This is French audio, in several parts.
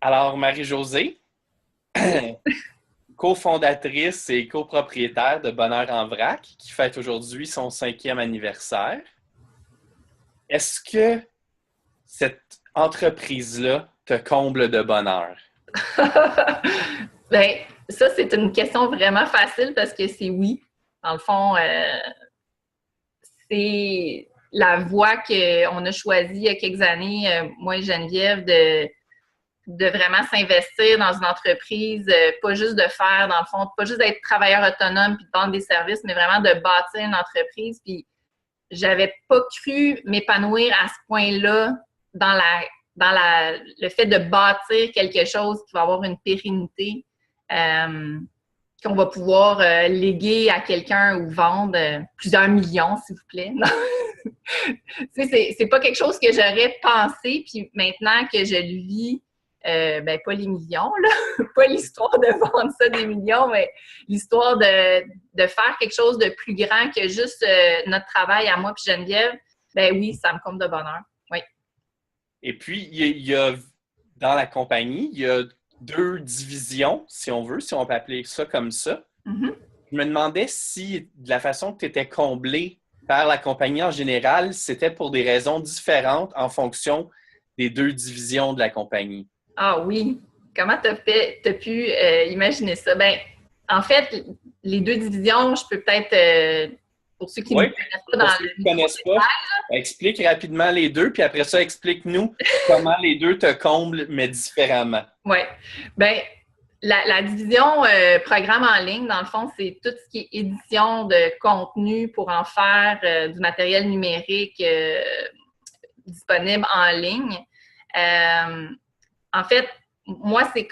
Alors, Marie-Josée, cofondatrice et copropriétaire de Bonheur en Vrac, qui fête aujourd'hui son 5e anniversaire. Est-ce que cette entreprise-là te comble de bonheur? Bien, ça, c'est une question vraiment facile parce que c'est oui. Dans le fond, c'est la voie qu'on a choisie il y a quelques années, moi et Geneviève, de vraiment s'investir dans une entreprise, pas juste de faire, dans le fond, pas juste d'être travailleur autonome puis de vendre des services, mais vraiment de bâtir une entreprise. Puis j'avais pas cru m'épanouir à ce point-là le fait de bâtir quelque chose qui va avoir une pérennité, qu'on va pouvoir léguer à quelqu'un ou vendre plusieurs millions, s'il vous plaît. C'est pas quelque chose que j'aurais pensé, puis maintenant que je le vis, ben pas les millions, là, pas l'histoire de vendre ça des millions, mais l'histoire de faire quelque chose de plus grand que juste notre travail à moi puis Geneviève, ben oui, ça me comble de bonheur. Oui. Et puis, dans la compagnie, il y a 2 divisions, si on veut, si on peut appeler ça comme ça. Mm-hmm. Je me demandais si, de la façon que tu étais comblé par la compagnie en général, c'était pour des raisons différentes en fonction des 2 divisions de la compagnie. Ah oui. Comment t'as pu imaginer ça? Ben, en fait, les 2 divisions, je peux peut-être, pour ceux qui ne Oui, me connaissent pas pour dans ceux le qui ne micro connaissent pas, explique rapidement les 2, puis après ça, explique-nous comment les 2 te comblent, mais différemment. oui. Ben, la division programme en ligne, dans le fond, c'est tout ce qui est édition de contenu pour en faire du matériel numérique disponible en ligne. En fait, moi, c'est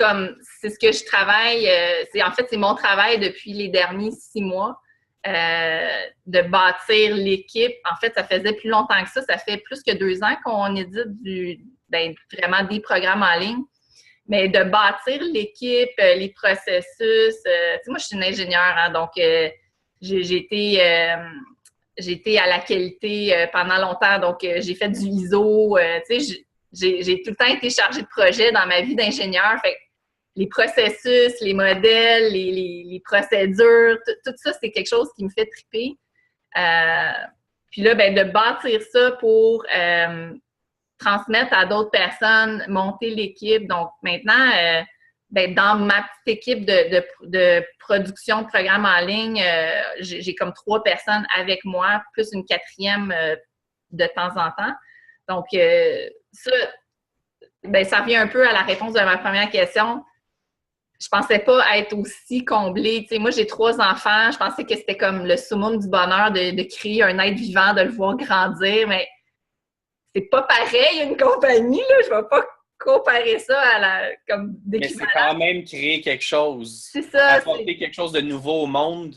ce que je travaille, c'est mon travail depuis les derniers 6 mois, de bâtir l'équipe. En fait, ça faisait plus longtemps que ça fait plus que 2 ans qu'on édite vraiment des programmes en ligne. Mais de bâtir l'équipe, les processus. Moi, je suis une ingénieure, hein, donc j'ai été à la qualité pendant longtemps, donc j'ai fait du ISO. J'ai tout le temps été chargée de projet dans ma vie d'ingénieur. Fait que les processus, les modèles, les procédures, tout ça, c'est quelque chose qui me fait triper. Puis là, ben, de bâtir ça pour transmettre à d'autres personnes, monter l'équipe. Donc maintenant, ben, dans ma petite équipe de production de programmes en ligne, j'ai comme 3 personnes avec moi, plus une 4e de temps en temps. Donc, ça, ben, ça revient un peu à la réponse de ma première question. Je pensais pas être aussi comblée. Tu sais, moi, j'ai 3 enfants. Je pensais que c'était comme le summum du bonheur de créer un être vivant, de le voir grandir, mais c'est pas pareil une compagnie, là. Je vais pas comparer ça comme Mais c'est d'équivalent. quand même créer quelque chose, C'est ça. apporter quelque chose de nouveau au monde,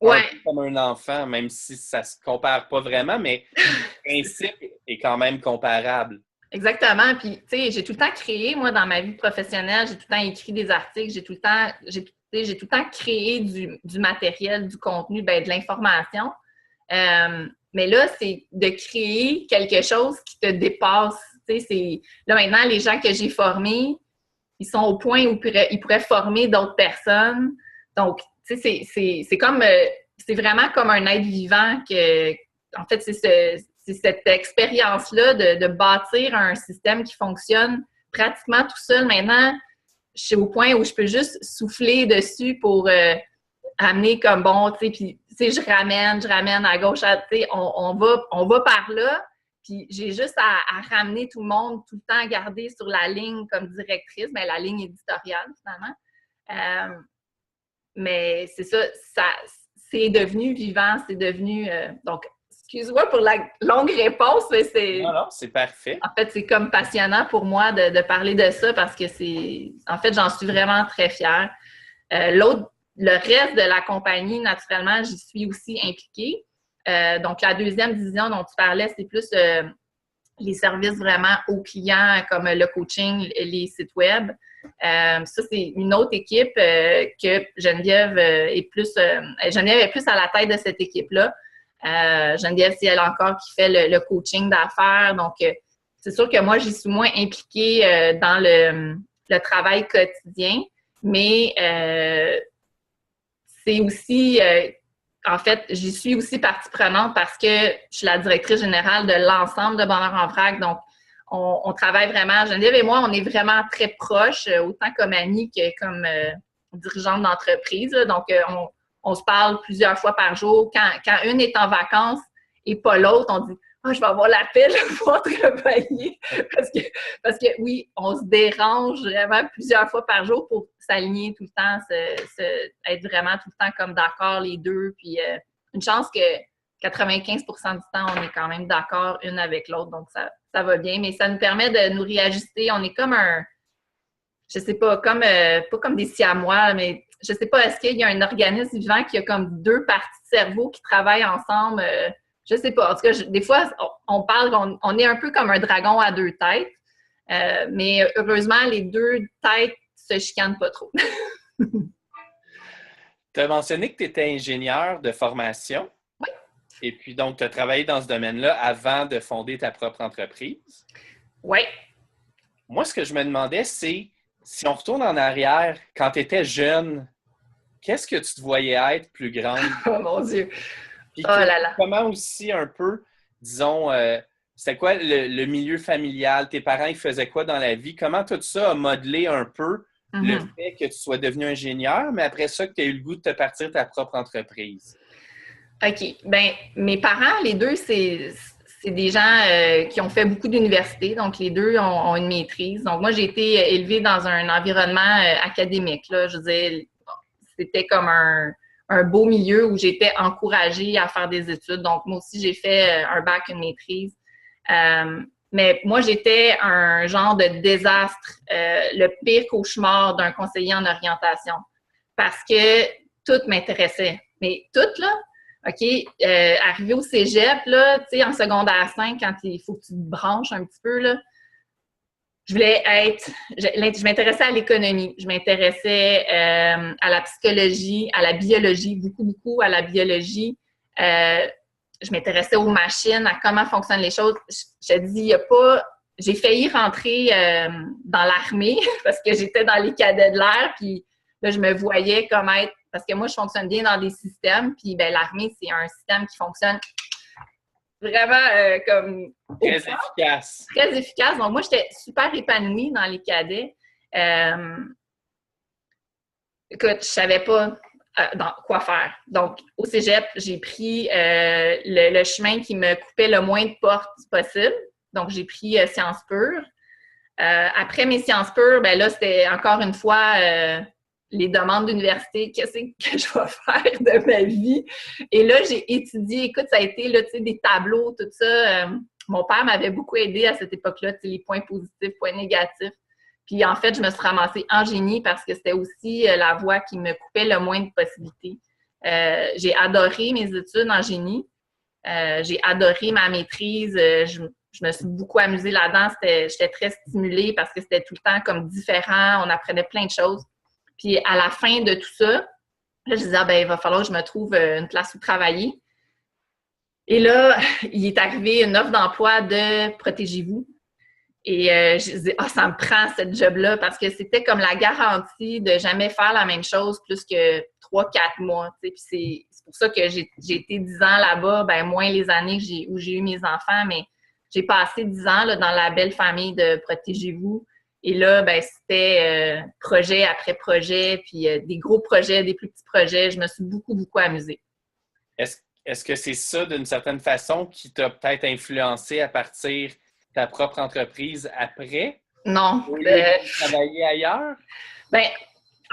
un Ouais, peu comme un enfant, même si ça se compare pas vraiment, mais le principe est quand même comparable. exactement. Puis, tu sais, j'ai tout le temps créé, moi, dans ma vie professionnelle, j'ai tout le temps écrit des articles, j'ai tout le temps créé du matériel, du contenu, ben, de l'information. Mais là, c'est de créer quelque chose qui te dépasse. Tu sais, là, maintenant, les gens que j'ai formés, ils sont au point où ils pourraient former d'autres personnes. Donc, tu sais, c'est comme, c'est vraiment comme un être vivant en fait, c'est cette expérience-là de bâtir un système qui fonctionne pratiquement tout seul. Maintenant, je suis au point où je peux juste souffler dessus pour amener comme bon, tu sais, puis, tu sais, je ramène à gauche, tu sais, on va par là. Puis j'ai juste à ramener tout le monde, tout le temps garder sur la ligne comme directrice, bien, la ligne éditoriale, finalement. Mais c'est ça, c'est devenu vivant, c'est devenu... donc, excuse-moi pour la longue réponse, mais Non, non, c'est parfait. en fait, c'est comme passionnant pour moi de parler de ça parce que en fait, j'en suis vraiment très fière. Le reste de la compagnie, naturellement, j'y suis aussi impliquée. Donc, la 2e division dont tu parlais, c'est plus les services vraiment aux clients comme le coaching, les sites web. Ça, c'est une autre équipe que Geneviève Geneviève est plus à la tête de cette équipe-là. Geneviève, c'est elle encore qui fait le coaching d'affaires. Donc, c'est sûr que moi, j'y suis moins impliquée dans le le travail quotidien, mais c'est aussi, en fait, j'y suis aussi partie prenante parce que je suis la directrice générale de l'ensemble de Bonheur en Vrac. Donc, on travaille vraiment, Geneviève et moi, on est vraiment très proches, autant comme amis que comme dirigeante d'entreprise. Donc, on se parle plusieurs fois par jour. Quand une est en vacances et pas l'autre, on dit « Ah, je vais avoir l'appel pour travailler. » Parce que oui, on se dérange vraiment plusieurs fois par jour pour s'aligner tout le temps, être vraiment tout le temps comme d'accord les deux. Puis une chance que 95% du temps, on est quand même d'accord une avec l'autre. Donc, ça va bien. Mais ça nous permet de nous réajuster. On est comme je sais pas, pas comme des siamois, mais je sais pas, est-ce qu'il y a un organisme vivant qui a comme deux parties de cerveau qui travaillent ensemble? Je sais pas. En tout cas, des fois, on parle qu'on est un peu comme un dragon à deux têtes, mais heureusement, les deux têtes se chicanent pas trop. Tu as mentionné que tu étais ingénieur de formation. Oui. Et puis, donc, tu as travaillé dans ce domaine-là avant de fonder ta propre entreprise. Oui. Moi, ce que je me demandais, c'est si on retourne en arrière, quand tu étais jeune, qu'est-ce que tu te voyais être plus grande? Oh mon Dieu! Puis oh là là! comment aussi un peu, disons, c'était quoi le milieu familial? Tes parents, ils faisaient quoi dans la vie? Comment tout ça a modelé un peu le fait que tu sois devenu ingénieur, mais après ça, que tu aies eu le goût de te partir ta propre entreprise? OK. Bien, mes parents, les deux, c'est des gens qui ont fait beaucoup d'universités. Donc, les deux ont une maîtrise. Donc, moi, j'ai été élevée dans un environnement académique. Là. Je veux dire, c'était comme un beau milieu où j'étais encouragée à faire des études. Donc, moi aussi, j'ai fait un bac, une maîtrise. Mais moi, j'étais un genre de désastre, le pire cauchemar d'un conseiller en orientation. Parce que tout m'intéressait. Mais tout, là, OK, arrivé au cégep, là, tu sais, en secondaire 5, quand il faut que tu te branches un petit peu, là, je m'intéressais à l'économie, je m'intéressais à la psychologie, à la biologie, beaucoup, beaucoup à la biologie. Je m'intéressais aux machines, à comment fonctionnent les choses. Je dis, il n'y a pas... J'ai failli rentrer dans l'armée parce que j'étais dans les cadets de l'air, puis là, je me voyais comme être... Parce que moi, je fonctionne bien dans des systèmes, puis ben, l'armée, c'est un système qui fonctionne vraiment comme... Très efficace. Très efficace. Donc, moi, j'étais super épanouie dans les cadets. Écoute, je savais pas quoi faire. Donc, au cégep, j'ai pris le chemin qui me coupait le moins de portes possible. Donc, j'ai pris sciences pures. Après mes sciences pures, ben là, c'était encore une fois les demandes d'université. Qu'est-ce que je vais faire de ma vie? Et là, j'ai étudié. Écoute, ça a été là, des tableaux, tout ça. Mon père m'avait beaucoup aidé à cette époque-là, les points positifs, points négatifs. Puis, en fait, je me suis ramassée en génie parce que c'était aussi la voie qui me coupait le moins de possibilités. J'ai adoré mes études en génie. J'ai adoré ma maîtrise. Je me suis beaucoup amusée là-dedans. J'étais très stimulée parce que c'était tout le temps comme différent. On apprenait plein de choses. Puis, à la fin de tout ça, là, je disais, ah, ben, il va falloir que je me trouve une place où travailler. Et là, il est arrivé une offre d'emploi de Protégez-vous. Et je disais, ah, ça me prend cette job-là parce que c'était comme la garantie de jamais faire la même chose plus que 3-4 mois. Puis c'est pour ça que j'ai été 10 ans là-bas, ben moins les années où j'ai eu mes enfants, mais j'ai passé 10 ans là, dans la belle famille de Protégez-vous. Et là, ben c'était projet après projet, puis des gros projets, des plus petits projets. Je me suis beaucoup, beaucoup amusée. Est-ce que c'est ça, d'une certaine façon, qui t'a peut-être influencé à partir ta propre entreprise après? Non. Au lieu de travailler ailleurs? Bien,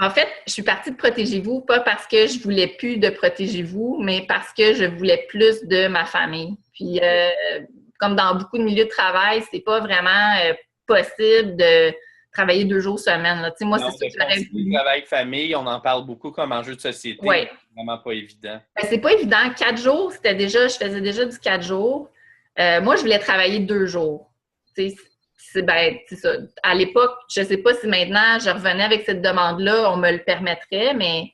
en fait, je suis partie de Protégez-vous, pas parce que je voulais plus de Protégez-vous, mais parce que je voulais plus de ma famille. Puis, comme dans beaucoup de milieux de travail, c'est pas vraiment possible de travailler 2 jours semaine. Là. Moi, non, c'est ça que j'aurais voulu. Le travail-famille, on en parle beaucoup comme enjeu de société. Ouais. C'est vraiment pas évident. Ben, c'est pas évident. 4 jours, je faisais déjà du 4 jours. Moi, je voulais travailler 2 jours. C'est ça. À l'époque, je sais pas si maintenant je revenais avec cette demande-là, on me le permettrait, mais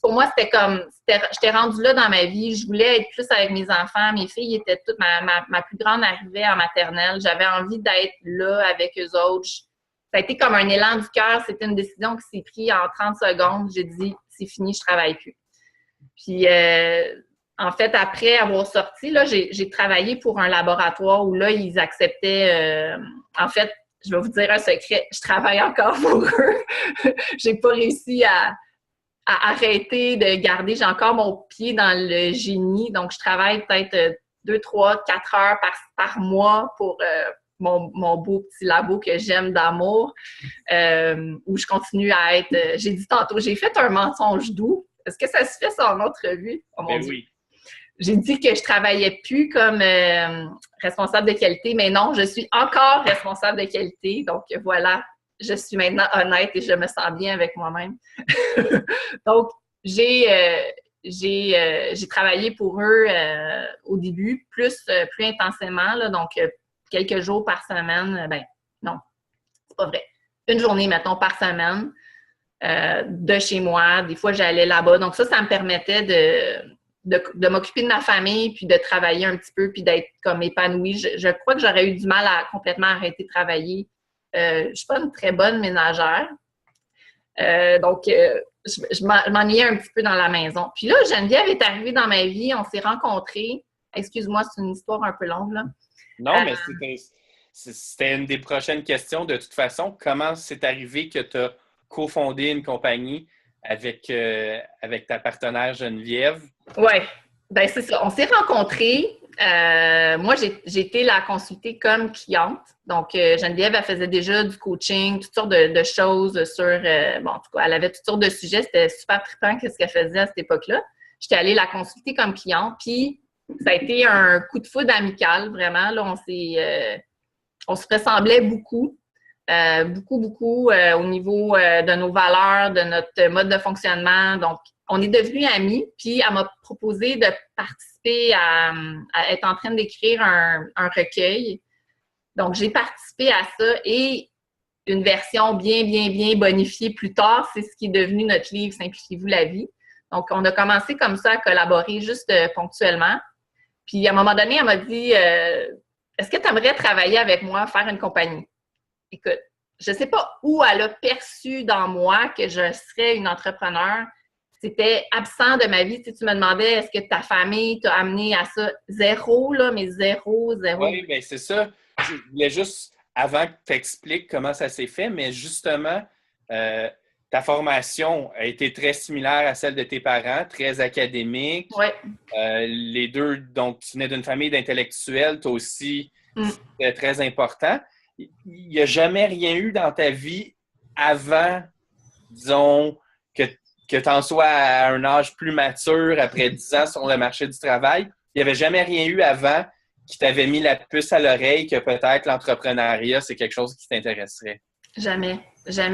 pour moi, j'étais rendue là dans ma vie. Je voulais être plus avec mes enfants. Mes filles étaient toutes, ma plus grande arrivée en maternelle. J'avais envie d'être là avec eux autres. a été comme un élan du cœur. C'était une décision qui s'est prise en 30 secondes. J'ai dit, c'est fini, je ne travaille plus. Puis, en fait, après avoir sorti, là, j'ai travaillé pour un laboratoire où là, ils acceptaient... en fait, je vais vous dire un secret, je travaille encore pour eux. J'ai pas réussi à arrêter de garder. J'ai encore mon pied dans le génie. Donc, je travaille peut-être 2, 3, 4 heures par mois pour mon beau petit labo que j'aime d'amour, où je continue à être... j'ai dit tantôt, j'ai fait un mensonge doux. Est-ce que ça se fait ça en entrevue? Oh mon Dieu. Oui. J'ai dit que je travaillais plus comme responsable de qualité, mais non, je suis encore responsable de qualité. Donc, voilà, je suis maintenant honnête et je me sens bien avec moi-même. Donc, j'ai travaillé pour eux au début, plus intensément, là, donc quelques jours par semaine. Ben non, c'est pas vrai. Une journée, mettons, par semaine de chez moi. Des fois, j'allais là-bas. Donc, ça me permettait de m'occuper de ma famille, puis de travailler un petit peu, puis d'être comme épanouie. Je crois que j'aurais eu du mal à complètement arrêter de travailler. Je suis pas une très bonne ménagère. Donc, je m'ennuyais un petit peu dans la maison. Puis là, Geneviève est arrivée dans ma vie. On s'est rencontrés. Excuse-moi, c'est une histoire un peu longue, là. Non, mais c'était une des prochaines questions. De toute façon, comment c'est arrivé que tu as cofondé une compagnie avec ta partenaire Geneviève? Oui, bien c'est ça. On s'est rencontrés. Moi, j'ai été la consulter comme cliente. Donc, Geneviève, elle faisait déjà du coaching, toutes sortes de choses sur... bon, en tout cas, elle avait toutes sortes de sujets. C'était super trippant ce qu'elle faisait à cette époque-là. J'étais allée la consulter comme cliente. Puis, ça a été un coup de foudre amical, vraiment. Là, on se ressemblait beaucoup. Beaucoup au niveau de nos valeurs, de notre mode de fonctionnement. Donc, on est devenus amis, puis elle m'a proposé de participer à être en train d'écrire un recueil. Donc, j'ai participé à ça et une version bien bonifiée plus tard, c'est ce qui est devenu notre livre « Simplifiez-vous la vie ». Donc, on a commencé comme ça à collaborer juste ponctuellement. Puis, à un moment donné, elle m'a dit « Est-ce que tu aimerais travailler avec moi, faire une compagnie? » Écoute, je ne sais pas où elle a perçu dans moi que je serais une entrepreneur. C'était absent de ma vie. Tu me demandais, est-ce que ta famille t'a amené à ça? Zéro, là, mais zéro. Oui, bien, c'est ça. Je voulais juste, avant que tu expliques comment ça s'est fait, mais justement, ta formation a été très similaire à celle de tes parents, très académique. Oui. Les deux, donc, tu venais d'une famille d'intellectuels, toi aussi, c'était très important. Il n'y a jamais rien eu dans ta vie avant, disons, que tu en sois à un âge plus mature, après 10 ans sur le marché du travail. Il n'y avait jamais rien eu avant qui t'avait mis la puce à l'oreille que peut-être l'entrepreneuriat, c'est quelque chose qui t'intéresserait. Jamais. C'est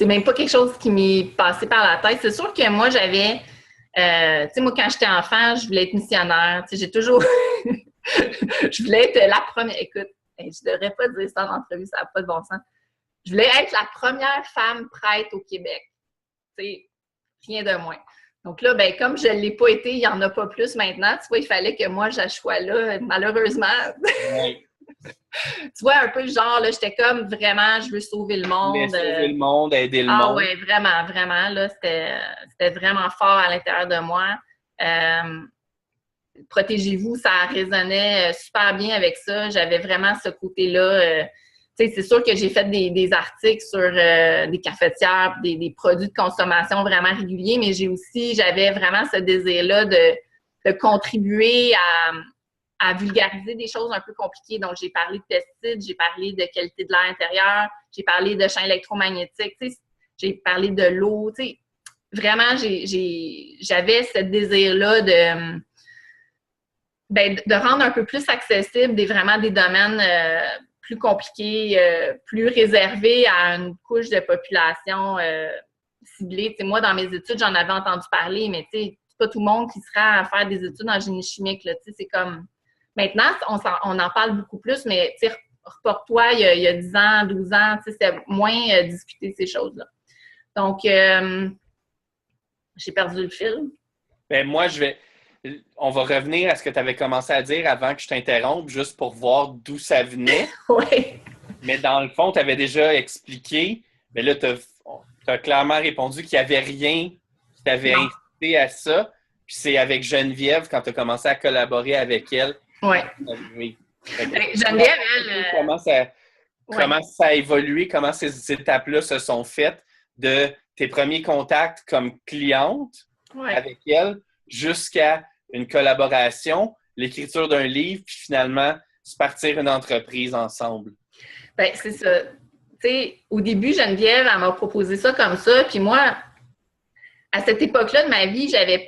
même pas quelque chose qui m'est passé par la tête. C'est sûr que moi, j'avais... tu sais, moi, quand j'étais enfant, je voulais être missionnaire. Tu sais, j'ai toujours... je voulais être la première... Écoute, je devrais pas dire ça en entrevue, ça n'a pas de bon sens. Je voulais être la première femme prêtre au Québec. Tu sais, rien de moins. Donc là, ben comme je ne l'ai pas été, il n'y en a pas plus maintenant. Tu vois, il fallait que moi, j'achoie là, malheureusement. Oui. Tu vois, un peu le genre, là, j'étais comme vraiment, je veux sauver le monde. Sauver le monde, aider le monde. Ah oui, vraiment, là, c'était vraiment fort à l'intérieur de moi. Protégez-vous, ça résonnait super bien avec ça. J'avais vraiment ce côté-là. Tu sais, c'est sûr que j'ai fait des articles sur des cafetières, des produits de consommation vraiment réguliers, mais j'avais vraiment ce désir-là de contribuer à vulgariser des choses un peu compliquées. Donc, j'ai parlé de pesticides, j'ai parlé de qualité de l'air intérieur, j'ai parlé de champs électromagnétiques, tu sais, j'ai parlé de l'eau, tu sais. Vraiment, j'avais ce désir-là de rendre un peu plus accessible vraiment des domaines plus compliqués, plus réservés à une couche de population ciblée. Tu sais, moi, dans mes études, j'en avais entendu parler, mais tu sais, c'est pas tout le monde qui sera à faire des études en génie chimique, là. Tu sais, c'est comme... Maintenant, on en parle beaucoup plus, mais tu sais, reporte-toi, il y a 10 ans, 12 ans, tu sais, c'était moins discuté ces choses-là. Donc, j'ai perdu le fil. Ben moi, on va revenir à ce que tu avais commencé à dire avant que je t'interrompe, juste pour voir d'où ça venait. Oui. Mais dans le fond, tu avais déjà expliqué, mais là, tu as clairement répondu qu'il n'y avait rien qui t'avait Non. incité à ça. Puis c'est avec Geneviève, quand tu as commencé à collaborer avec elle. Ouais. Oui. Geneviève, elle. Comment ça a évolué, comment ces étapes-là se sont faites de tes premiers contacts comme cliente avec elle jusqu'à une collaboration, l'écriture d'un livre, puis finalement, se partir une entreprise ensemble. Ben, c'est ça. Tu sais, au début, Geneviève, elle m'a proposé ça comme ça, puis moi, à cette époque-là de ma vie, j'avais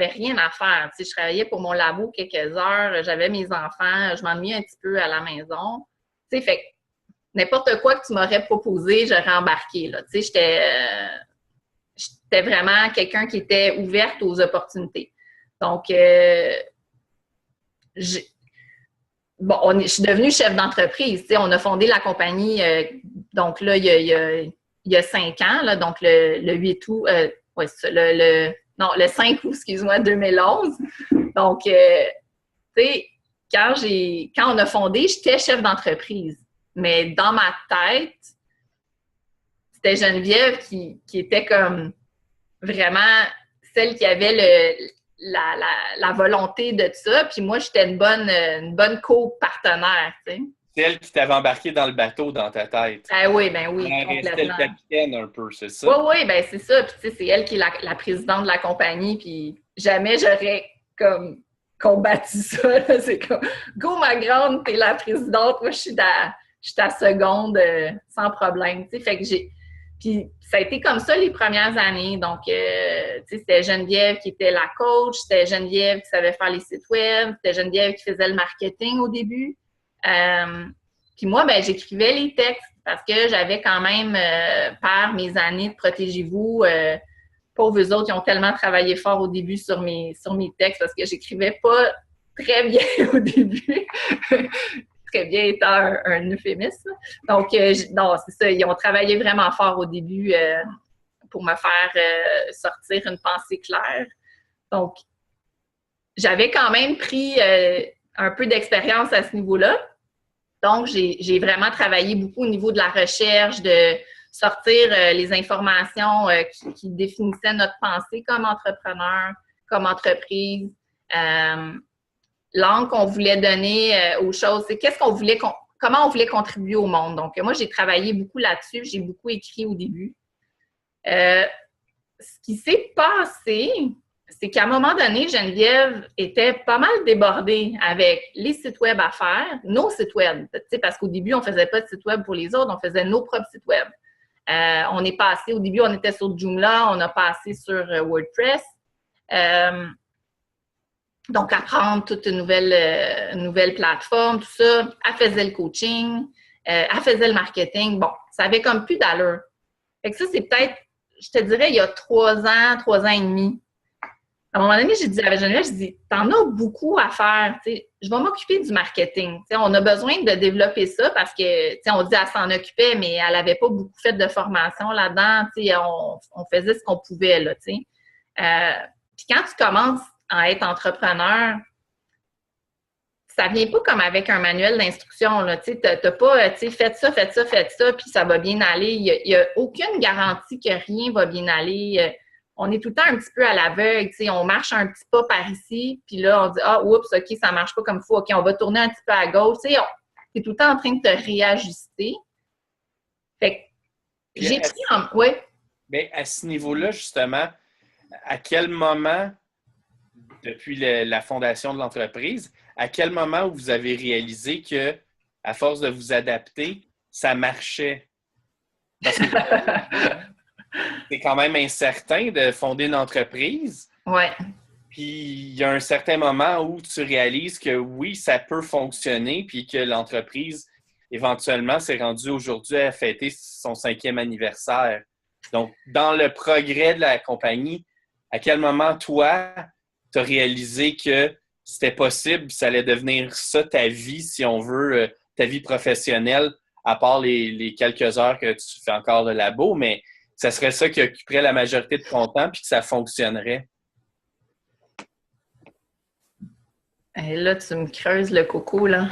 rien à faire. Tu sais, je travaillais pour mon labo quelques heures, j'avais mes enfants, je m'ennuyais un petit peu à la maison. Tu sais, fait que n'importe quoi que tu m'aurais proposé, j'aurais embarqué, là. Tu sais, j'étais vraiment quelqu'un qui était ouverte aux opportunités. Donc, je suis devenue chef d'entreprise. Tu sais, on a fondé la compagnie, donc là, il y a 5 ans, là, donc le 8 août, ouais, c'est ça, le 5 août, excuse-moi, 2011. Donc, tu sais, quand on a fondé, j'étais chef d'entreprise. Mais dans ma tête, c'était Geneviève qui était comme vraiment celle qui avait la volonté de ça. Puis moi, j'étais une bonne co-partenaire, tu sais. C'est elle qui t'avait embarqué dans le bateau dans ta tête. Ben oui, Elle restait le capitaine un peu, c'est ça? Oui, ben c'est ça. Puis tu sais, c'est elle qui est la présidente de la compagnie. Puis jamais j'aurais comme combattu ça. Là. C'est comme, go ma grande, t'es la présidente. Moi, je suis ta seconde sans problème. Tu sais, fait que Puis ça a été comme ça les premières années. Donc, tu sais, c'était Geneviève qui était la coach, c'était Geneviève qui savait faire les sites web, c'était Geneviève qui faisait le marketing au début. Puis moi, ben j'écrivais les textes parce que j'avais quand même, par mes années de Protégez-vous, pauvres eux autres, ils ont tellement travaillé fort au début sur mes textes parce que j'écrivais pas très bien au début. Très bien étant un euphémisme. Donc, non, c'est ça. Ils ont travaillé vraiment fort au début pour me faire sortir une pensée claire. Donc, j'avais quand même pris un peu d'expérience à ce niveau-là. Donc, j'ai vraiment travaillé beaucoup au niveau de la recherche, de sortir les informations qui définissaient notre pensée comme entrepreneur, comme entreprise. L'angle qu'on voulait donner aux choses, c'est comment on voulait contribuer au monde. Donc, moi, j'ai travaillé beaucoup là-dessus, j'ai beaucoup écrit au début. Ce qui s'est passé, c'est qu'à un moment donné, Geneviève était pas mal débordée avec les sites web à faire, nos sites web, parce qu'au début, on ne faisait pas de site web pour les autres, on faisait nos propres sites web. On est passé, au début, on était sur Joomla, on a passé sur WordPress. Donc, apprendre toute une nouvelle plateforme, tout ça. Elle faisait le coaching, elle faisait le marketing. Bon, ça avait comme plus d'allure. Fait que ça, c'est peut-être, je te dirais, il y a 3 ans et demi. À un moment donné, j'ai dit à Geneviève, je dis, t'en as beaucoup à faire. T'sais, je vais m'occuper du marketing. T'sais, on a besoin de développer ça parce que, on dit qu'elle s'en occupait, mais elle n'avait pas beaucoup fait de formation là-dedans. On faisait ce qu'on pouvait, là, tu sais. Puis quand tu commences à être entrepreneur, ça vient pas comme avec un manuel d'instruction. Tu n'as pas, faites ça, puis ça va bien aller. Il n'y a aucune garantie que rien va bien aller. On est tout le temps un petit peu à l'aveugle. On marche un petit pas par ici, puis là, on dit « Ah, oups, OK, ça marche pas comme il faut. OK, on va tourner un petit peu à gauche. » Tu es tout le temps en train de te réajuster. Fait que j'ai pris en... Oui? Bien, à ce niveau-là, justement, à quel moment, depuis la fondation de l'entreprise, à quel moment vous avez réalisé que, à force de vous adapter, ça marchait? Parce que c'est quand même incertain de fonder une entreprise. Ouais. Puis il y a un certain moment où tu réalises que oui, ça peut fonctionner, puis que l'entreprise, éventuellement, s'est rendue aujourd'hui à fêter son 5e anniversaire. Donc, dans le progrès de la compagnie, à quel moment, toi, tu as réalisé que c'était possible, ça allait devenir ça ta vie, si on veut, ta vie professionnelle, à part les quelques heures que tu fais encore de labo, mais ça serait ça qui occuperait la majorité de ton temps puis que ça fonctionnerait? Et là, tu me creuses le coco, là.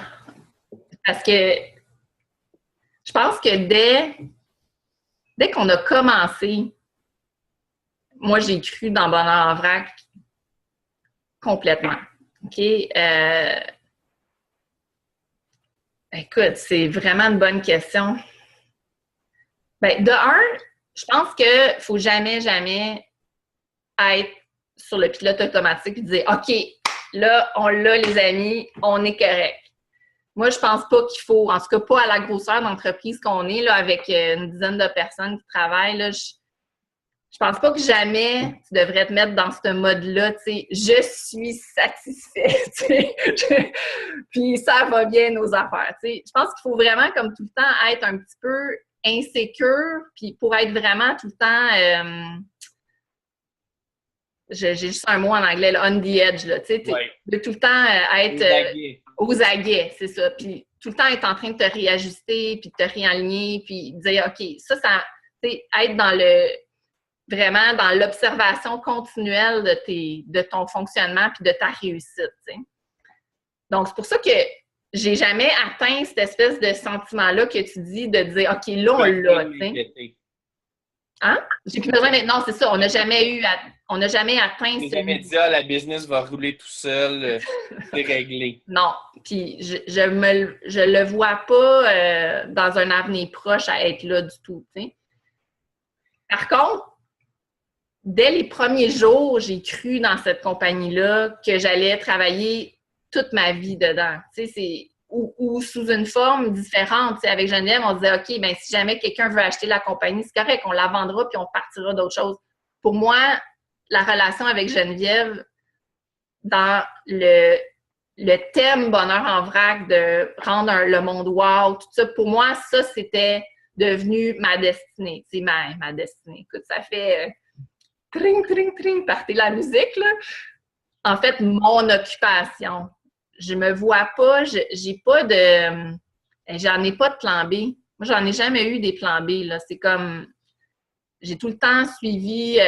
Parce que Je pense que dès qu'on a commencé, moi, j'ai cru dans Bonheur en vrac complètement. OK? Écoute, c'est vraiment une bonne question. Bien, de un, je pense qu'il ne faut jamais, jamais être sur le pilote automatique et dire « OK, là, on l'a, les amis, on est correct. » Moi, je pense pas qu'il faut, en tout cas pas à la grosseur d'entreprise qu'on est, là, avec une dizaine de personnes qui travaillent, là, je pense pas que jamais tu devrais te mettre dans ce mode-là, tu sais, je suis satisfait, tu sais, puis ça va bien nos affaires, tu sais. Je pense qu'il faut vraiment, comme tout le temps, être un petit peu insécure, puis pour être vraiment tout le temps, j'ai juste un mot en anglais, là, on the edge, là, tu sais, de tout le temps être aux aguets, c'est ça, puis tout le temps être en train de te réajuster, puis de te réaligner, puis dire, OK, ça, tu sais, être vraiment dans l'observation continuelle de ton fonctionnement puis de ta réussite, tu sais. Donc, c'est pour ça que j'ai jamais atteint cette espèce de sentiment-là que tu dis de dire, OK, là, on l'a, tu sais. Hein? J'ai plus besoin d'être... Non, c'est ça, on n'a jamais atteint... Les médias, la business va rouler tout seul, c'est réglé. Non, puis je le vois pas dans un avenir proche à être là du tout, tu sais. Par contre, dès les premiers jours, j'ai cru dans cette compagnie-là que j'allais travailler toute ma vie dedans. Tu sais, ou sous une forme différente. Tu sais, avec Geneviève, on se disait, OK, bien, si jamais quelqu'un veut acheter la compagnie, c'est correct, on la vendra puis on partira d'autres choses. Pour moi, la relation avec Geneviève, dans le thème bonheur en vrac, de rendre le monde wow, tout ça, pour moi, ça, c'était devenu ma destinée. Tu sais, ma destinée. Écoute, ça fait... tring, tring, tring, partez la musique, là. En fait, mon occupation. Je me vois pas, j'ai pas de... J'en ai pas de plan B. Moi, j'en ai jamais eu des plans B, là. C'est comme... J'ai tout le temps suivi...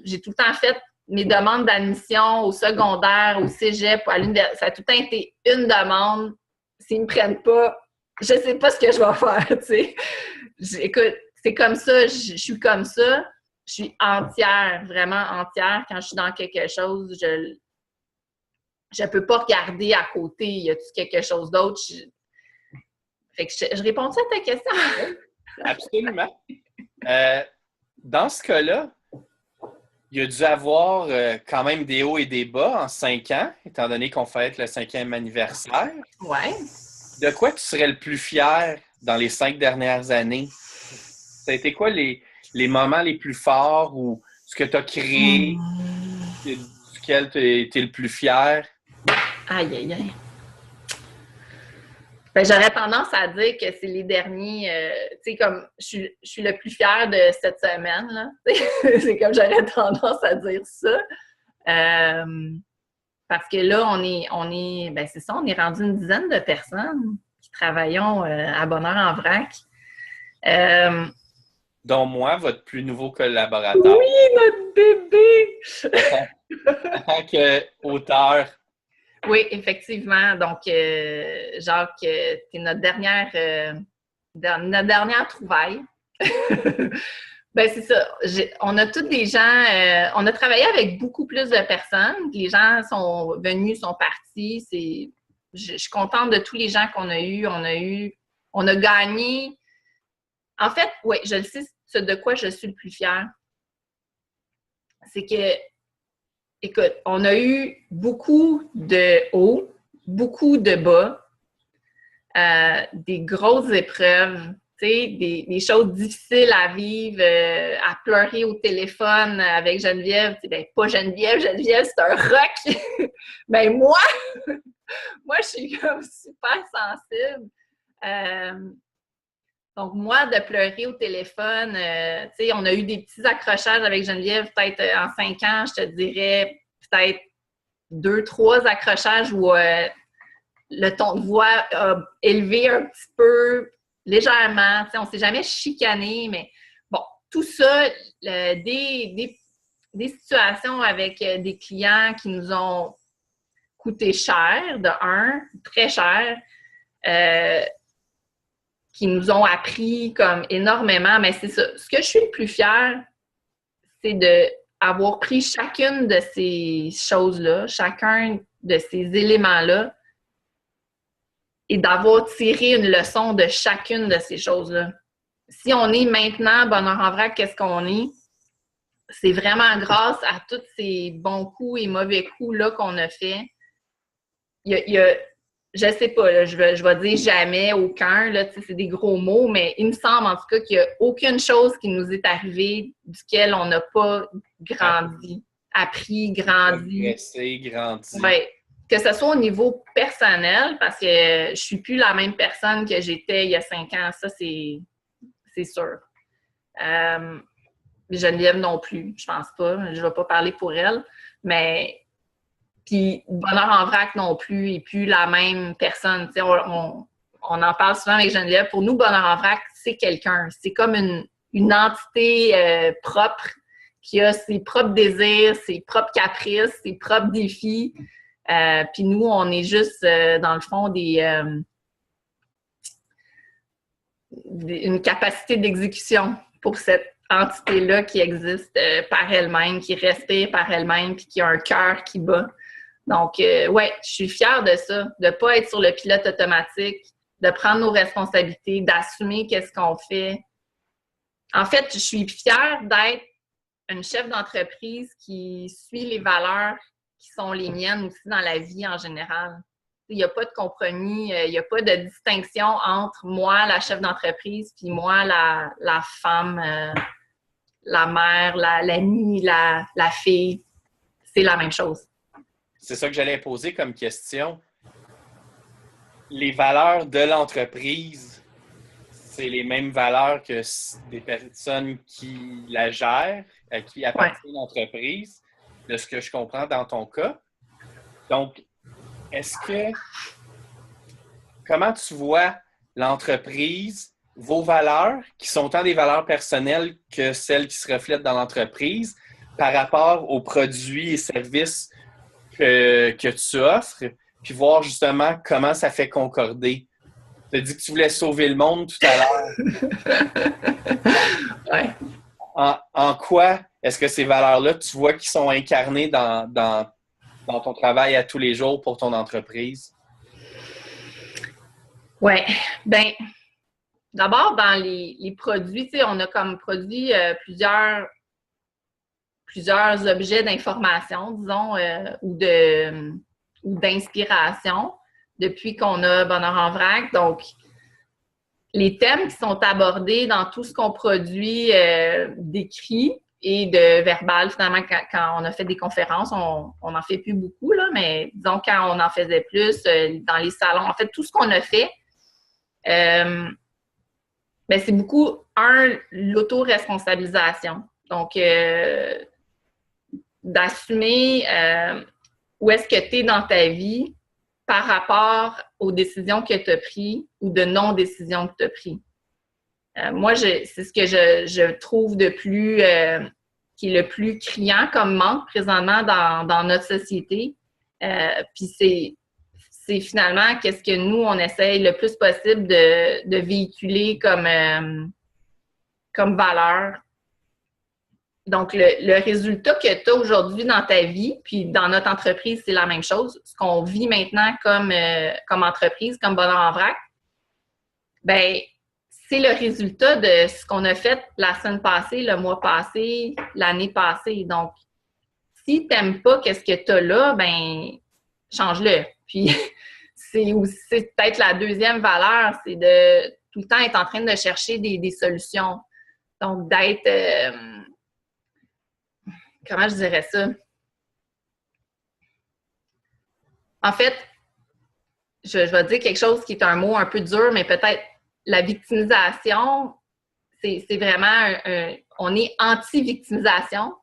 j'ai tout le temps fait mes demandes d'admission au secondaire, au cégep, à l'université. Ça a tout le temps été une demande. S'ils me prennent pas, je sais pas ce que je vais faire, tu sais. Écoute, c'est comme ça, je suis comme ça. Je suis entière, vraiment entière. Quand je suis dans quelque chose, je peux pas regarder à côté. Y a-t-il quelque chose d'autre? Fait que je réponds-tu à ta question? Absolument. Dans ce cas-là, il y a dû avoir quand même des hauts et des bas en 5 ans, étant donné qu'on fête le 5e anniversaire. Ouais. De quoi tu serais le plus fier dans les 5 dernières années? Ça a été quoi les moments les plus forts ou ce que tu as créé, duquel tu es le plus fier? Aïe, aïe, aïe. Ben, j'aurais tendance à dire que c'est les derniers, tu sais, comme je suis le plus fière de cette semaine, là. C'est comme j'aurais tendance à dire ça. Parce que là, ben c'est ça, on est rendu une dizaine de personnes qui travaillons à Bonheur en vrac. Dont moi, votre plus nouveau collaborateur. Oui, notre bébé! En tant qu'auteur. Oui, effectivement. Donc, Jacques, tu es notre dernière trouvaille. Ben c'est ça. On a tous des gens... on a travaillé avec beaucoup plus de personnes. Les gens sont venus, sont partis. Je suis contente de tous les gens qu'on a eus. On a gagné... En fait, oui, je le sais, ce de quoi je suis le plus fière. C'est que, écoute, on a eu beaucoup de hauts, beaucoup de bas, des grosses épreuves, tu sais, des choses difficiles à vivre, à pleurer au téléphone avec Geneviève. Ben, pas Geneviève, c'est un rock! Ben moi, je suis comme super sensible. Donc, moi, de pleurer au téléphone, tu sais, on a eu des petits accrochages avec Geneviève, peut-être en 5 ans, je te dirais peut-être 2, 3 accrochages où le ton de voix a élevé un petit peu, légèrement. Tu sais, on ne s'est jamais chicané, mais bon, tout ça, des situations avec des clients qui nous ont coûté cher, de un, très cher. qui nous ont appris comme énormément. Mais c'est ça. Ce que je suis le plus fière, c'est d'avoir pris chacune de ces choses-là, chacun de ces éléments-là, et d'avoir tiré une leçon de chacune de ces choses-là. Si on est maintenant Bonheur en vrac, qu'est-ce qu'on est? C'est vraiment grâce à tous ces bons coups et mauvais coups-là qu'on a fait. Je sais pas, là, je vais dire jamais, aucun, là, c'est des gros mots, mais il me semble en tout cas qu'il n'y a aucune chose qui nous est arrivée duquel on n'a pas grandi, appris, grandi. Progressé, grandi. Oui. Que ce soit au niveau personnel, parce que je suis plus la même personne que j'étais il y a 5 ans, ça c'est sûr. Geneviève non plus, je pense pas, je vais pas parler pour elle, mais puis Bonheur en vrac non plus, et plus la même personne. On en parle souvent avec Geneviève. Pour nous, Bonheur en vrac, c'est quelqu'un. C'est comme une entité propre qui a ses propres désirs, ses propres caprices, ses propres défis. Puis nous, on est juste, dans le fond, une capacité d'exécution pour cette entité-là qui existe par elle-même, qui respire par elle-même, puis qui a un cœur qui bat. Donc, ouais, je suis fière de ça, de ne pas être sur le pilote automatique, de prendre nos responsabilités, d'assumer qu'est-ce qu'on fait. En fait, je suis fière d'être une chef d'entreprise qui suit les valeurs qui sont les miennes aussi dans la vie en général. Il n'y a pas de compromis, il n'y a pas de distinction entre moi, la chef d'entreprise, puis moi, la femme, la mère, l'amie, la fille. C'est la même chose. C'est ça que j'allais poser comme question. Les valeurs de l'entreprise, c'est les mêmes valeurs que des personnes qui la gèrent, à qui appartient l'entreprise, de ce que je comprends dans ton cas. Donc, comment tu vois l'entreprise, vos valeurs, qui sont tant des valeurs personnelles que celles qui se reflètent dans l'entreprise, par rapport aux produits et services que tu offres, puis voir justement comment ça fait concorder. Tu as dit que tu voulais sauver le monde tout à l'heure. Ouais. En quoi est-ce que ces valeurs-là, tu vois qui sont incarnées dans ton travail à tous les jours pour ton entreprise? Oui. Bien, d'abord, dans les produits, tu sais, on a comme produit plusieurs objets d'information, disons, ou d'inspiration depuis qu'on a Bonheur en vrac. Donc, les thèmes qui sont abordés dans tout ce qu'on produit d'écrit et de verbal, finalement, quand on a fait des conférences, on n'en fait plus beaucoup, là, mais disons quand on en faisait plus, dans les salons, en fait, tout ce qu'on a fait, ben, c'est beaucoup, l'auto-responsabilisation. Donc, d'assumer où est-ce que tu es dans ta vie par rapport aux décisions que tu as prises ou de non-décisions que tu as prises. Moi, c'est ce que je trouve de plus, qui est le plus criant comme manque présentement dans notre société. Puis c'est finalement qu'est-ce que nous, on essaye le plus possible de véhiculer comme valeur. Donc, le résultat que tu as aujourd'hui dans ta vie, puis dans notre entreprise, c'est la même chose. Ce qu'on vit maintenant comme entreprise, comme Bonheur en vrac, bien, c'est le résultat de ce qu'on a fait la semaine passée, le mois passé, l'année passée. Donc, si tu n'aimes pas ce que tu as là, bien, change-le. Puis, c'est peut-être la deuxième valeur, c'est de tout le temps être en train de chercher des solutions. Donc, d'être... comment je dirais ça? En fait, je vais dire quelque chose qui est un mot un peu dur, mais peut-être la victimisation, c'est vraiment on est anti-victimisation.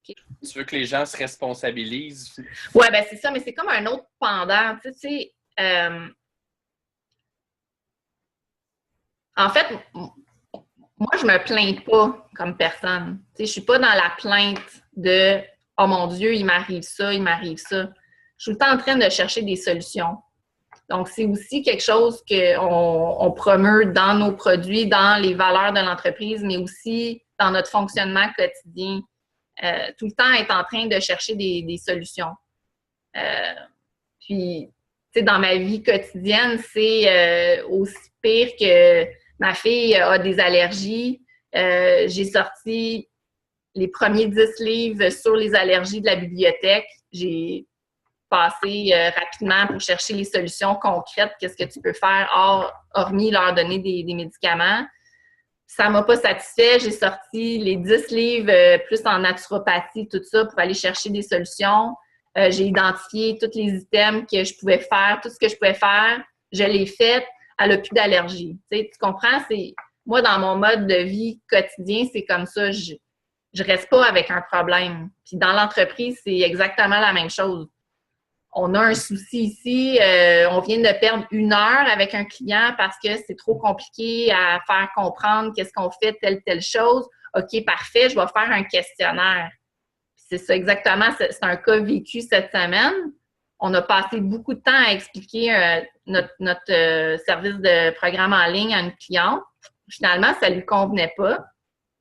Tu veux que les gens se responsabilisent? Oui, bien c'est ça, mais c'est comme un autre pendant. Tu sais, en fait, moi, je me plains pas comme personne. Tu sais, je suis pas dans la plainte de « Oh mon Dieu, il m'arrive ça, il m'arrive ça ». Je suis tout le temps en train de chercher des solutions. Donc, c'est aussi quelque chose qu'on promeut dans nos produits, dans les valeurs de l'entreprise, mais aussi dans notre fonctionnement quotidien. Tout le temps être en train de chercher des solutions. Puis, tu sais, dans ma vie quotidienne, c'est aussi pire que ma fille a des allergies. J'ai sorti les premiers 10 livres sur les allergies de la bibliothèque. J'ai passé rapidement pour chercher les solutions concrètes, qu'est-ce que tu peux faire, hormis leur donner des médicaments. Ça ne m'a pas satisfait. J'ai sorti les 10 livres plus en naturopathie, tout ça, pour aller chercher des solutions. J'ai identifié tous les items que je pouvais faire, tout ce que je pouvais faire. Je l'ai fait. Elle n'a plus d'allergie. Tu comprends? Moi, dans mon mode de vie quotidien, c'est comme ça. Je reste pas avec un problème. Puis dans l'entreprise, c'est exactement la même chose. On a un souci ici, on vient de perdre 1 heure avec un client parce que c'est trop compliqué à faire comprendre qu'est-ce qu'on fait, telle chose. OK, parfait, je vais faire un questionnaire. C'est ça exactement, c'est un cas vécu cette semaine. On a passé beaucoup de temps à expliquer notre service de programme en ligne à une cliente. Finalement, ça ne lui convenait pas.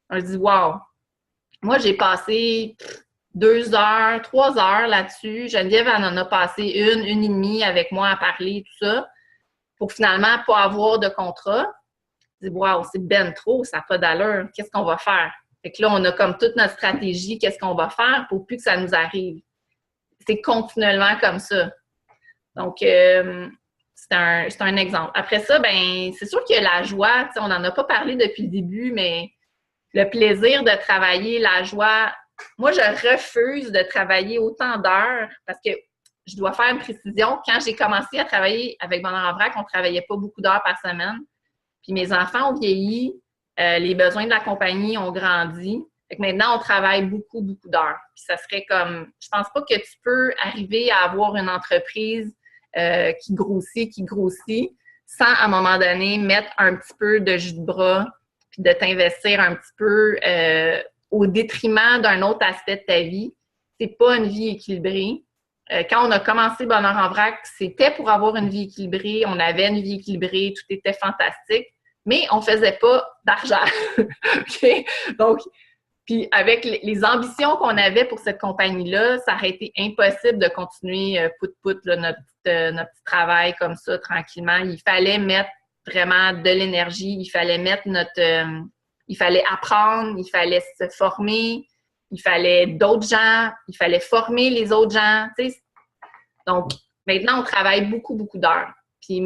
On se dit « Wow! » Moi, j'ai passé 2 heures, 3 heures là-dessus. Geneviève, elle en a passé une et demie avec moi à parler, tout ça, pour finalement pas avoir de contrat. Je dis, wow, c'est ben trop, ça n'a pas d'allure. Qu'est-ce qu'on va faire? Fait que là, on a comme toute notre stratégie, qu'est-ce qu'on va faire pour plus que ça nous arrive. C'est continuellement comme ça. Donc, c'est un exemple. Après ça, ben c'est sûr que la joie, on n'en a pas parlé depuis le début, mais le plaisir de travailler, la joie. Moi, je refuse de travailler autant d'heures parce que je dois faire une précision. Quand j'ai commencé à travailler avec Bonheur en vrac, on ne travaillait pas beaucoup d'heures par semaine. Puis mes enfants ont vieilli, les besoins de la compagnie ont grandi. Fait que maintenant, on travaille beaucoup, beaucoup d'heures. Puis ça serait comme, je pense pas que tu peux arriver à avoir une entreprise qui grossit, sans à un moment donné mettre un petit peu de jus de bras, puis de t'investir un petit peu au détriment d'un autre aspect de ta vie. C'est pas une vie équilibrée. Quand on a commencé Bonheur en vrac, c'était pour avoir une vie équilibrée. On avait une vie équilibrée, tout était fantastique, mais on faisait pas d'argent. OK? Donc, puis avec les ambitions qu'on avait pour cette compagnie-là, ça aurait été impossible de continuer pout-pout notre petit travail comme ça, tranquillement. Il fallait mettre vraiment de l'énergie, il fallait mettre il fallait apprendre, il fallait se former, il fallait d'autres gens, il fallait former les autres gens, tu sais. Donc, maintenant, on travaille beaucoup, beaucoup d'heures. Puis,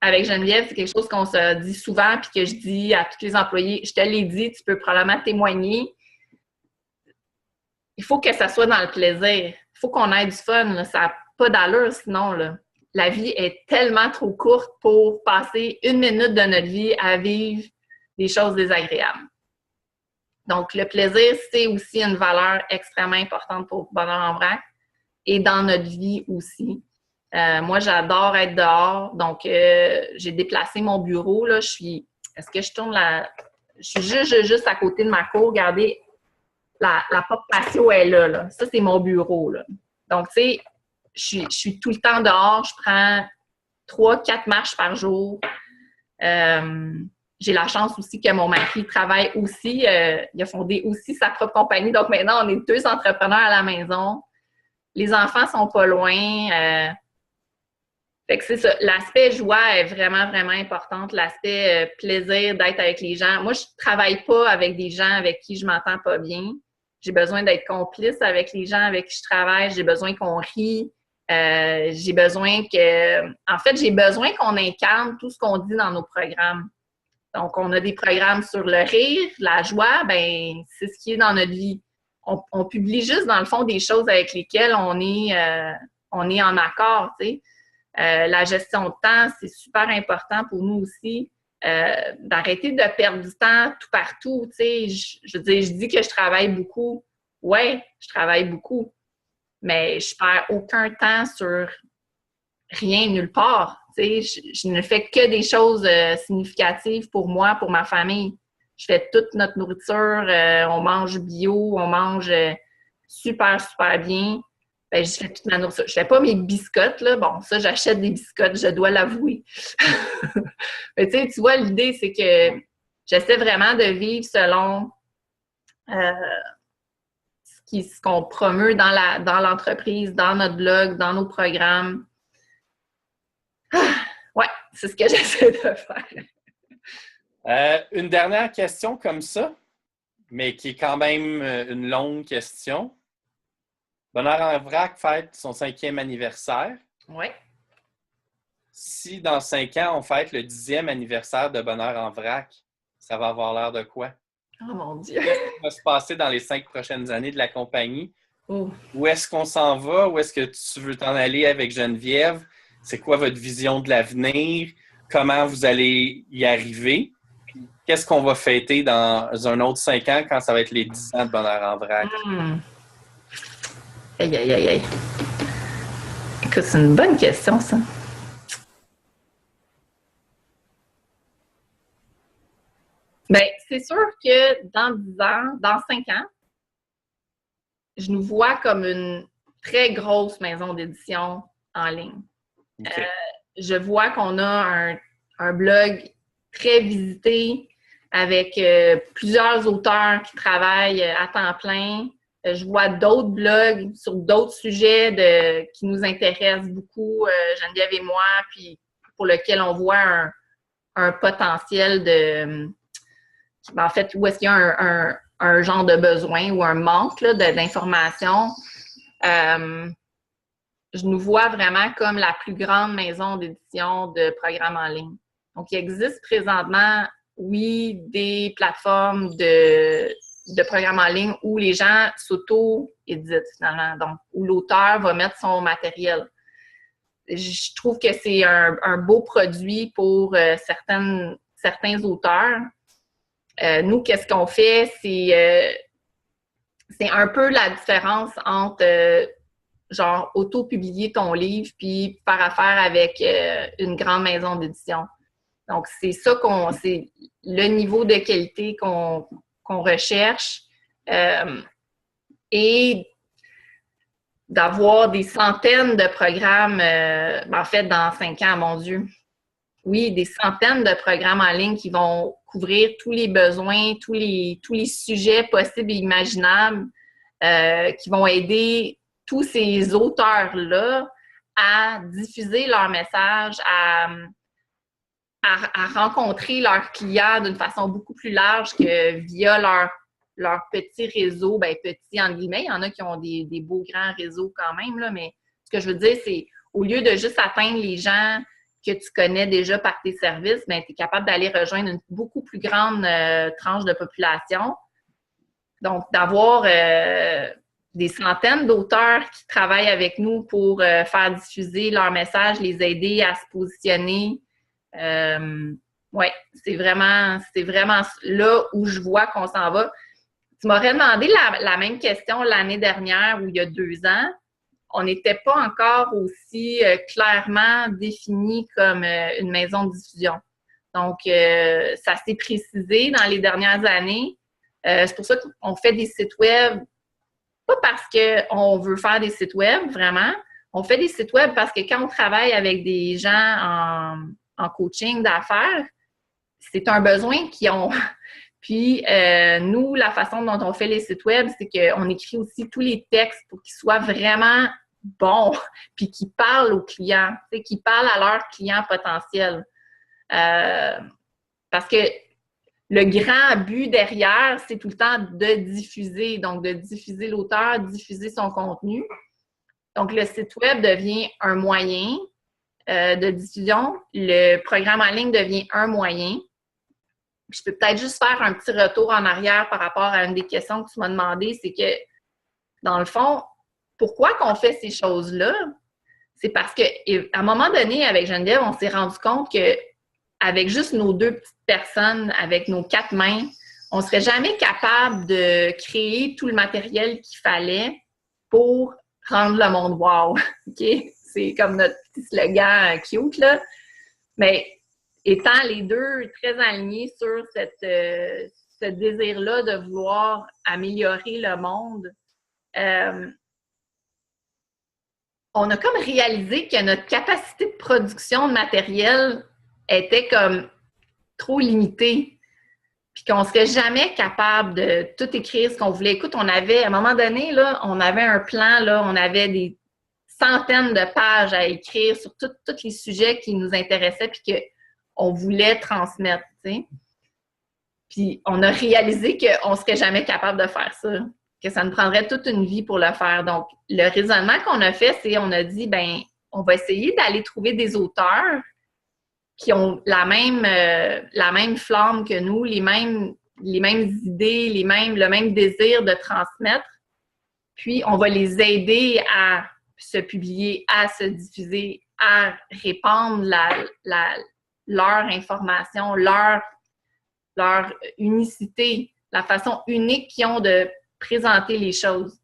avec Geneviève, c'est quelque chose qu'on se dit souvent puis que je dis à tous les employés, je te l'ai dit, tu peux probablement témoigner. Il faut que ça soit dans le plaisir. Il faut qu'on ait du fun, là. Ça n'a pas d'allure sinon, là. La vie est tellement trop courte pour passer 1 minute de notre vie à vivre des choses désagréables. Donc, le plaisir, c'est aussi une valeur extrêmement importante pour Bonheur en vrac et dans notre vie aussi. Moi, j'adore être dehors. Donc, j'ai déplacé mon bureau. Là. Est-ce que je tourne la... Je suis juste à côté de ma cour. Regardez, la porte patio est là. Ça, c'est mon bureau. Là. Donc, tu sais, je suis tout le temps dehors. Je prends 3-4 marches par jour. J'ai la chance aussi que mon mari travaille aussi. Il a fondé aussi sa propre compagnie. Donc, maintenant, on est 2 entrepreneurs à la maison. Les enfants sont pas loin. Fait que c'est ça. L'aspect joie est vraiment, vraiment important. L'aspect plaisir d'être avec les gens. Moi, je travaille pas avec des gens avec qui je m'entends pas bien. J'ai besoin d'être complice avec les gens avec qui je travaille. J'ai besoin qu'on rie. J'ai besoin j'ai besoin qu'on incarne tout ce qu'on dit dans nos programmes. Donc, on a des programmes sur le rire, la joie, ben c'est ce qui est dans notre vie. On publie juste, dans le fond, des choses avec lesquelles on est en accord, tu sais. La gestion de temps, c'est super important pour nous aussi. D'arrêter de perdre du temps tout partout, tu sais. Je veux dire, je dis que je travaille beaucoup. Ouais, je travaille beaucoup. Mais je perds aucun temps sur rien, nulle part. Tu sais, je ne fais que des choses significatives pour moi, pour ma famille. Je fais toute notre nourriture, on mange bio, on mange super, super bien. Ben, je fais toute ma nourriture. Je fais pas mes biscottes, là. Bon, ça, j'achète des biscottes, je dois l'avouer. Mais tu vois, l'idée, c'est que j'essaie vraiment de vivre selon ce qu'on promeut dans l'entreprise, dans notre blog, dans nos programmes. Ouais, c'est ce que j'essaie de faire. Une dernière question comme ça, mais qui est quand même une longue question. Bonheur en vrac fête son 5e anniversaire. Oui. Si dans 5 ans, on fête le 10e anniversaire de Bonheur en vrac, ça va avoir l'air de quoi? Oh mon Dieu! Qu'est-ce qui va se passer dans les 5 prochaines années de la compagnie? Oh. Où est-ce qu'on s'en va? Où est-ce que tu veux t'en aller avec Geneviève? C'est quoi votre vision de l'avenir? Comment vous allez y arriver? Qu'est-ce qu'on va fêter dans un autre 5 ans quand ça va être les 10 ans de Bonheur en vrac? Aïe, aïe, aïe, aïe. Écoute, c'est une bonne question, ça. Bien, c'est sûr que dans 10 ans, dans 5 ans, je nous vois comme une très grosse maison d'édition en ligne. Okay. Je vois qu'on a un blog très visité avec plusieurs auteurs qui travaillent à temps plein. Je vois d'autres blogs sur d'autres sujets qui nous intéressent beaucoup, Geneviève et moi, puis pour lequel on voit un potentiel en fait, où est-ce qu'il y a un genre de besoin ou un manque là, d'informations. Je nous vois vraiment comme la plus grande maison d'édition de programmes en ligne. Donc, il existe présentement, oui, des plateformes de programmes en ligne où les gens s'auto-éditent finalement, donc où l'auteur va mettre son matériel. Je trouve que c'est un beau produit pour certains auteurs. Nous, qu'est-ce qu'on fait? C'est un peu la différence entre genre auto-publier ton livre puis faire affaire avec une grande maison d'édition. Donc, c'est c'est le niveau de qualité qu'on recherche et d'avoir des centaines de programmes, en fait, dans 5 ans, mon Dieu. Oui, des centaines de programmes en ligne qui vont couvrir tous les besoins, tous les sujets possibles et imaginables, qui vont aider tous ces auteurs-là à diffuser leur message, à rencontrer leurs clients d'une façon beaucoup plus large que via leur petit réseau, ben petit entre guillemets. Il y en a qui ont des beaux grands réseaux quand même, là, mais ce que je veux dire, c'est au lieu de juste atteindre les gens que tu connais déjà par tes services, ben, tu es capable d'aller rejoindre une beaucoup plus grande tranche de population. Donc, d'avoir des centaines d'auteurs qui travaillent avec nous pour faire diffuser leur message, les aider à se positionner. Oui, c'est vraiment là où je vois qu'on s'en va. Tu m'aurais demandé la même question l'année dernière ou il y a 2 ans. On n'était pas encore aussi clairement défini comme une maison de diffusion. Donc, ça s'est précisé dans les dernières années. C'est pour ça qu'on fait des sites web, pas parce qu'on veut faire des sites web, vraiment. On fait des sites web parce que quand on travaille avec des gens en coaching d'affaires, c'est un besoin qu'ils ont. Puis, nous, la façon dont on fait les sites web, c'est qu'on écrit aussi tous les textes pour qu'ils soient vraiment bons, puis qu'ils parlent aux clients, qu'ils parlent à leurs clients potentiels. Parce que le grand but derrière, c'est tout le temps de diffuser, donc de diffuser l'auteur, diffuser son contenu. Donc, le site web devient un moyen de diffusion. Le programme en ligne devient un moyen. Je peux peut-être juste faire un petit retour en arrière par rapport à une des questions que tu m'as demandé, c'est que, dans le fond, pourquoi qu'on fait ces choses-là? C'est parce qu'à un moment donné, avec Geneviève, on s'est rendu compte qu'avec juste nos 2 petites personnes, avec nos 4 mains, on ne serait jamais capable de créer tout le matériel qu'il fallait pour rendre le monde wow. OK? C'est comme notre petit slogan cute, là. Mais étant les 2 très alignés sur ce désir-là de vouloir améliorer le monde, on a comme réalisé que notre capacité de production de matériel était comme trop limitée. Puis qu'on ne serait jamais capable de tout écrire ce qu'on voulait. Écoute, on avait, à un moment donné, là, on avait un plan, là, on avait des centaines de pages à écrire sur tous les sujets qui nous intéressaient puis qu'on voulait transmettre, tu sais. Puis on a réalisé qu'on ne serait jamais capable de faire ça, que ça nous prendrait toute une vie pour le faire. Donc, le raisonnement qu'on a fait, c'est on a dit, ben, on va essayer d'aller trouver des auteurs qui ont la même flamme que nous, les mêmes idées, le même désir de transmettre. Puis, on va les aider à se publier, à se diffuser, à répandre leur information, leur unicité, la façon unique qu'ils ont de présenter les choses.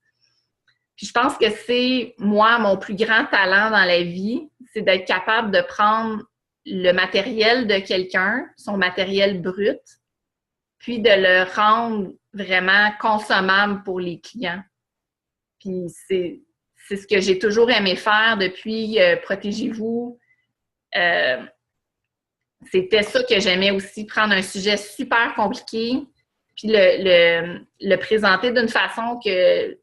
Puis je pense que c'est, moi, mon plus grand talent dans la vie, c'est d'être capable de prendre le matériel de quelqu'un, son matériel brut, puis de le rendre vraiment consommable pour les clients. Puis c'est ce que j'ai toujours aimé faire depuis Protégez-vous. C'était ça que j'aimais aussi, prendre un sujet super compliqué, puis le présenter d'une façon que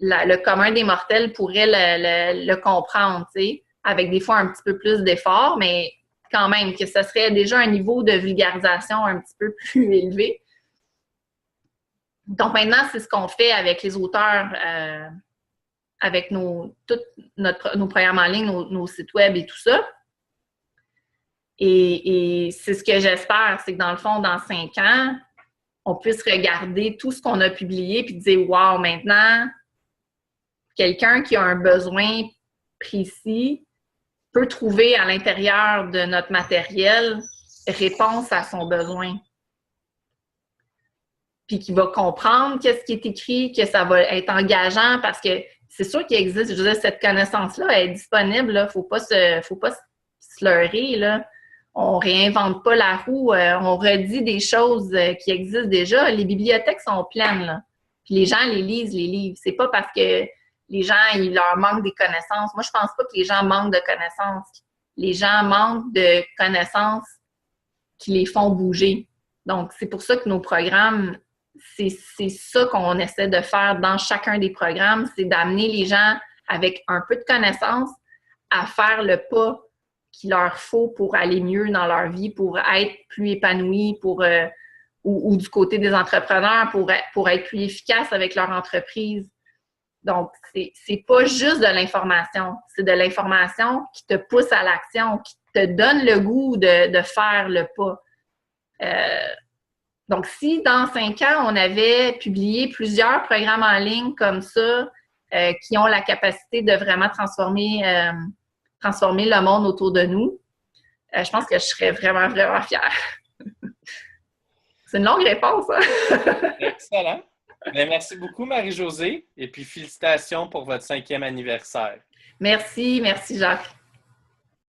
le commun des mortels pourrait le comprendre, tu sais, avec des fois un petit peu plus d'effort, mais quand même, que ce serait déjà un niveau de vulgarisation un petit peu plus élevé. Donc maintenant, c'est ce qu'on fait avec les auteurs, avec nos programmes en ligne, nos sites web et tout ça. Et c'est ce que j'espère, c'est que dans le fond, dans 5 ans, on puisse regarder tout ce qu'on a publié puis dire « Wow, maintenant, quelqu'un qui a un besoin précis peut trouver à l'intérieur de notre matériel réponse à son besoin. » Puis qu'il va comprendre qu'est-ce qui est écrit, que ça va être engageant parce que c'est sûr qu'il existe, je veux dire, cette connaissance-là, elle est disponible, là. Faut pas se leurrer, là. On réinvente pas la roue, on redit des choses qui existent déjà. Les bibliothèques sont pleines, là. Puis les gens les lisent, les livres. C'est pas parce que les gens, il leur manque des connaissances. Moi, je pense pas que les gens manquent de connaissances. Les gens manquent de connaissances qui les font bouger. Donc, c'est pour ça que nos programmes, c'est ça qu'on essaie de faire dans chacun des programmes, c'est d'amener les gens avec un peu de connaissances à faire le pas qu'il leur faut pour aller mieux dans leur vie, pour être plus épanouis, ou du côté des entrepreneurs, pour être plus efficaces avec leur entreprise. Donc, c'est pas juste de l'information, c'est de l'information qui te pousse à l'action, qui te donne le goût de faire le pas. Donc, si dans 5 ans, on avait publié plusieurs programmes en ligne comme ça, qui ont la capacité de vraiment transformer le monde autour de nous, je pense que je serais vraiment, vraiment fière. C'est une longue réponse, hein? Excellent. Bien, merci beaucoup, Marie-Josée. Et puis, félicitations pour votre 5e anniversaire. Merci Jacques.